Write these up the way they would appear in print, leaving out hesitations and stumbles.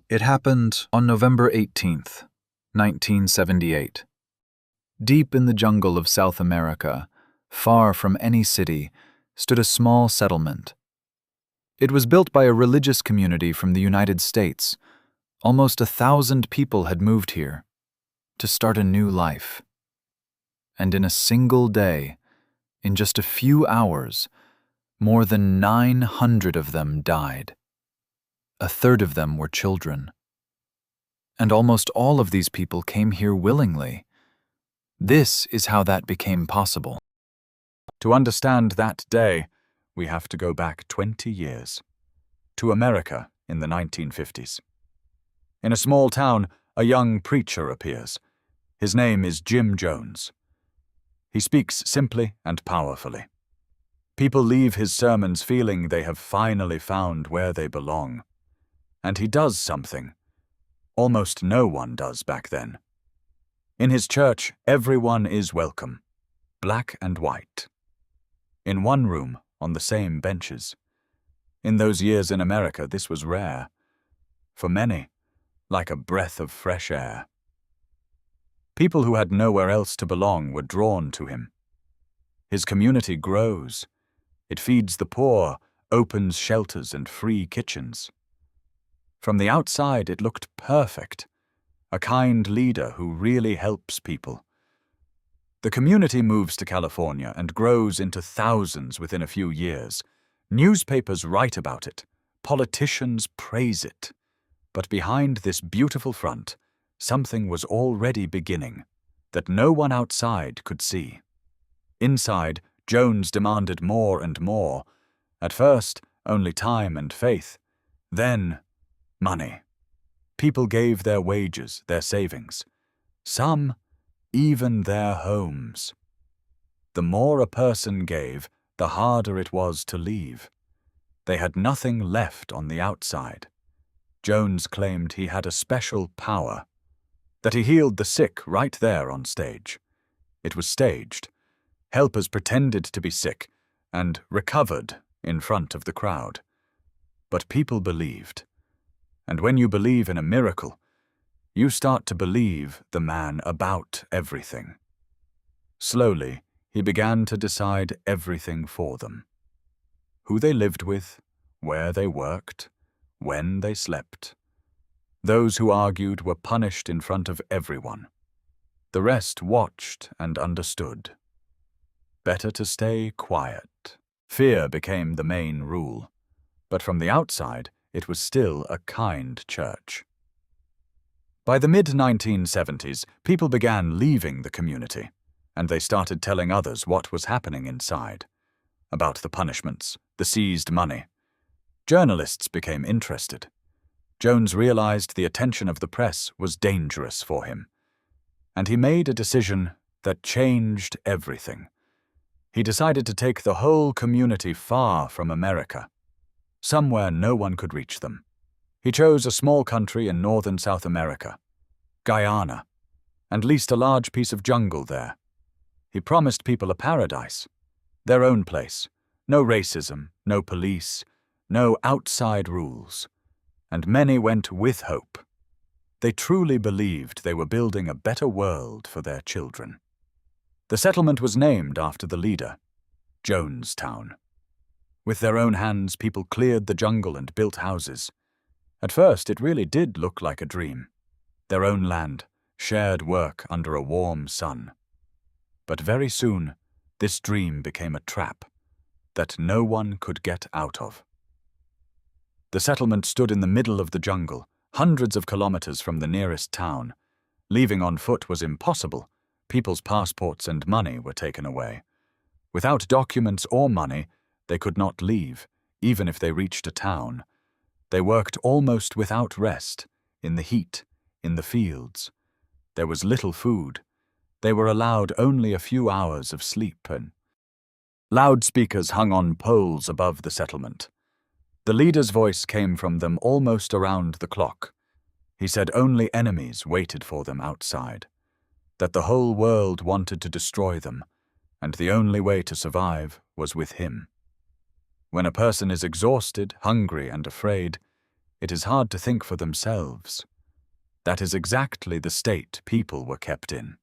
It happened on November 18th, 1978. Deep in the jungle of South America, far from any city, stood a small settlement. It was built by a religious community from the United States. Almost 1,000 people had moved here to start a new life. And in a single day, in just a few hours, more than 900 of them died. A third of them were children. And almost all of these people came here willingly. This is how that became possible. To understand that day, we have to go back 20 years, to America in the 1950s. In a small town, a young preacher appears. His name is Jim Jones. He speaks simply and powerfully. People leave his sermons feeling they have finally found where they belong. And he does something almost no one does back then. In his church, everyone is welcome, black and white. In one room, on the same benches. In those years in America, this was rare. For many, like a breath of fresh air. People who had nowhere else to belong were drawn to him. His community grows. It feeds the poor, opens shelters and free kitchens. From the outside, it looked perfect. A kind leader who really helps people. The community moves to California and grows into thousands within a few years. Newspapers write about it. Politicians praise it. But behind this beautiful front, something was already beginning that no one outside could see. Inside, Jones demanded more and more. At first, only time and faith. Then, money. People gave their wages, their savings. Some, even their homes. The more a person gave, the harder it was to leave. They had nothing left on the outside. Jones claimed he had a special power, that he healed the sick right there on stage. It was staged. Helpers pretended to be sick and recovered in front of the crowd. But people believed. And when you believe in a miracle, you start to believe the man about everything. Slowly, he began to decide everything for them. Who they lived with, where they worked, when they slept. Those who argued were punished in front of everyone. The rest watched and understood. Better to stay quiet. Fear became the main rule. But from the outside, it was still a kind church. By the mid-1970s, people began leaving the community, and they started telling others what was happening inside, about the punishments, the seized money. Journalists became interested. Jones realized the attention of the press was dangerous for him, and he made a decision that changed everything. He decided to take the whole community far from America, somewhere no one could reach them. He chose a small country in northern South America, Guyana, and leased a large piece of jungle there. He promised people a paradise, their own place, no racism, no police, no outside rules. And many went with hope. They truly believed they were building a better world for their children. The settlement was named after the leader, Jonestown. With their own hands, people cleared the jungle and built houses. At first, it really did look like a dream. Their own land, shared work under a warm sun. But very soon, this dream became a trap that no one could get out of. The settlement stood in the middle of the jungle, hundreds of kilometers from the nearest town. Leaving on foot was impossible. People's passports and money were taken away. Without documents or money, they could not leave, even if they reached a town. They worked almost without rest, in the heat, in the fields. There was little food. They were allowed only a few hours of sleep, and loudspeakers hung on poles above the settlement. The leader's voice came from them almost around the clock. He said only enemies waited for them outside, that the whole world wanted to destroy them, and the only way to survive was with him. When a person is exhausted, hungry, and afraid, It is hard to think for themselves. That is exactly the state people were kept in.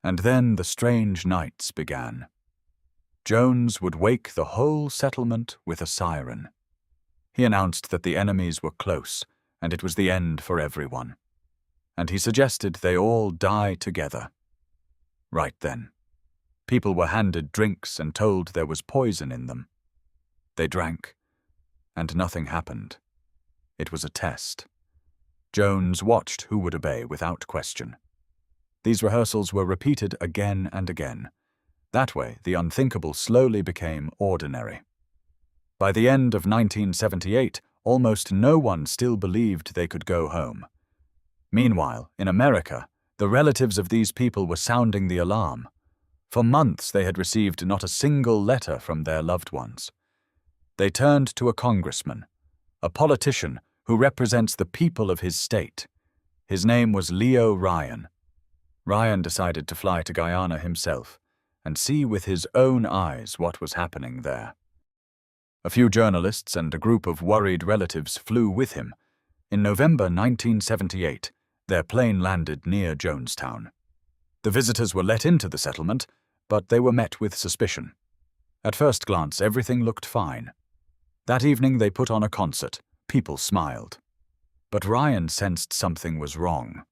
And then the strange nights began. Jones would wake the whole settlement with a siren. He announced that the enemies were close, and it was the end for everyone. And he suggested they all die together. Right then, people were handed drinks and told there was poison in them. They drank, and nothing happened. It was a test. Jones watched who would obey without question. These rehearsals were repeated again and again. That way, the unthinkable slowly became ordinary. By the end of 1978, almost no one still believed they could go home. Meanwhile, in America, the relatives of these people were sounding the alarm. For months they had received not a single letter from their loved ones. They turned to a congressman, a politician who represents the people of his state. His name was Leo Ryan. Ryan decided to fly to Guyana himself and see with his own eyes what was happening there. A few journalists and a group of worried relatives flew with him. In November 1978, their plane landed near Jonestown. The visitors were let into the settlement, but they were met with suspicion. At first glance, everything looked fine. That evening they put on a concert. People smiled. But Ryan sensed something was wrong.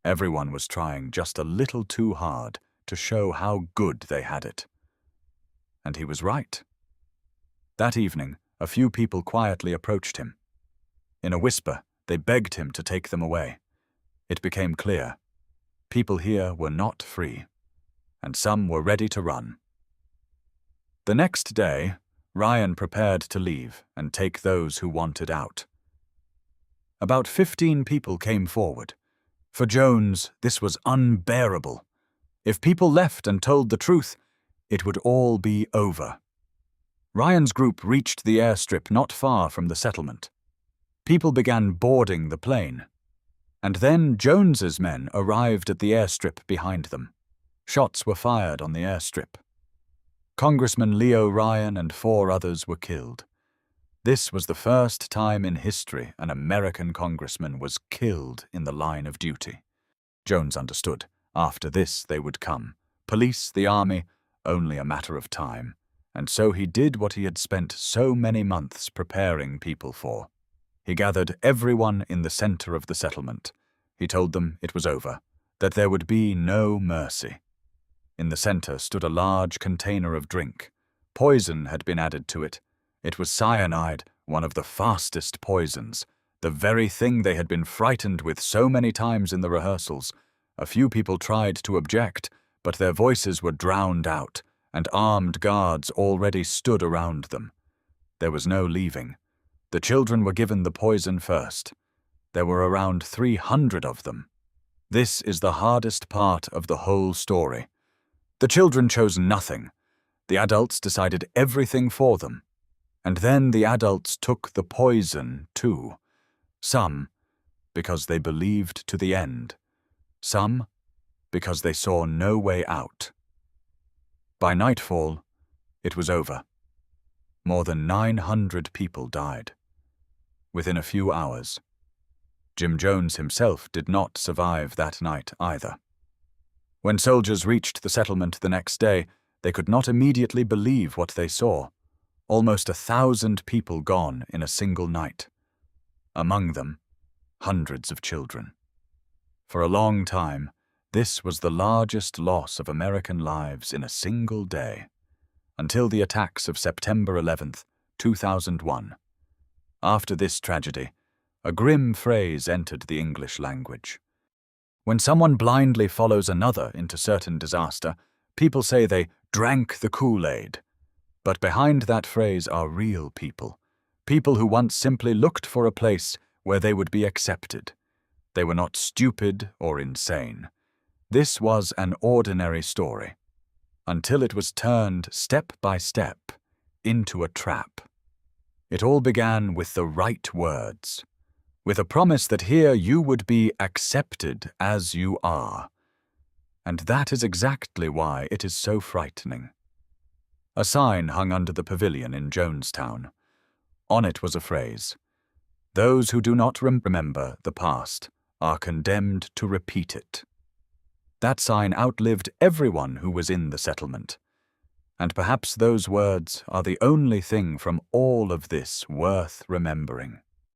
Everyone was trying just a little too hard to show how good they had it. And he was right. That evening, a few people quietly approached him. In a whisper, they begged him to take them away. It became clear. People here were not free, and some were ready to run. The next day, Ryan prepared to leave and take those who wanted out. About 15 people came forward. For Jones, this was unbearable. If people left and told the truth, it would all be over. Ryan's group reached the airstrip not far from the settlement. People began boarding the plane. And then Jones's men arrived at the airstrip behind them. Shots were fired on the airstrip. Congressman Leo Ryan and 4 others were killed. This was the first time in history an American congressman was killed in the line of duty. Jones understood. After this they would come. Police, the army, only a matter of time. And so he did what he had spent so many months preparing people for. He gathered everyone in the center of the settlement. He told them it was over, that there would be no mercy. In the center stood a large container of drink. Poison had been added to it. It was cyanide, one of the fastest poisons, the very thing they had been frightened with so many times in the rehearsals. A few people tried to object, but their voices were drowned out, and armed guards already stood around them. There was no leaving. The children were given the poison first. There were around 300 of them. This is the hardest part of the whole story. The children chose nothing. The adults decided everything for them. And then the adults took the poison too. Some, because they believed to the end. Some, because they saw no way out. By nightfall, it was over. More than 900 people died. Within a few hours. Jim Jones himself did not survive that night either. When soldiers reached the settlement the next day, they could not immediately believe what they saw. Almost 1,000 people gone in a single night. Among them, hundreds of children. For a long time, this was the largest loss of American lives in a single day, until the attacks of September 11th, 2001. After this tragedy, a grim phrase entered the English language. When someone blindly follows another into certain disaster, people say they drank the Kool-Aid. But behind that phrase are real people, people who once simply looked for a place where they would be accepted. They were not stupid or insane. This was an ordinary story, until it was turned step by step into a trap. It all began with the right words, with a promise that here you would be accepted as you are. And that is exactly why it is so frightening. A sign hung under the pavilion in Jonestown. On it was a phrase, Those who do not remember the past are condemned to repeat it. That sign outlived everyone who was in the settlement, and perhaps those words are the only thing from all of this worth remembering.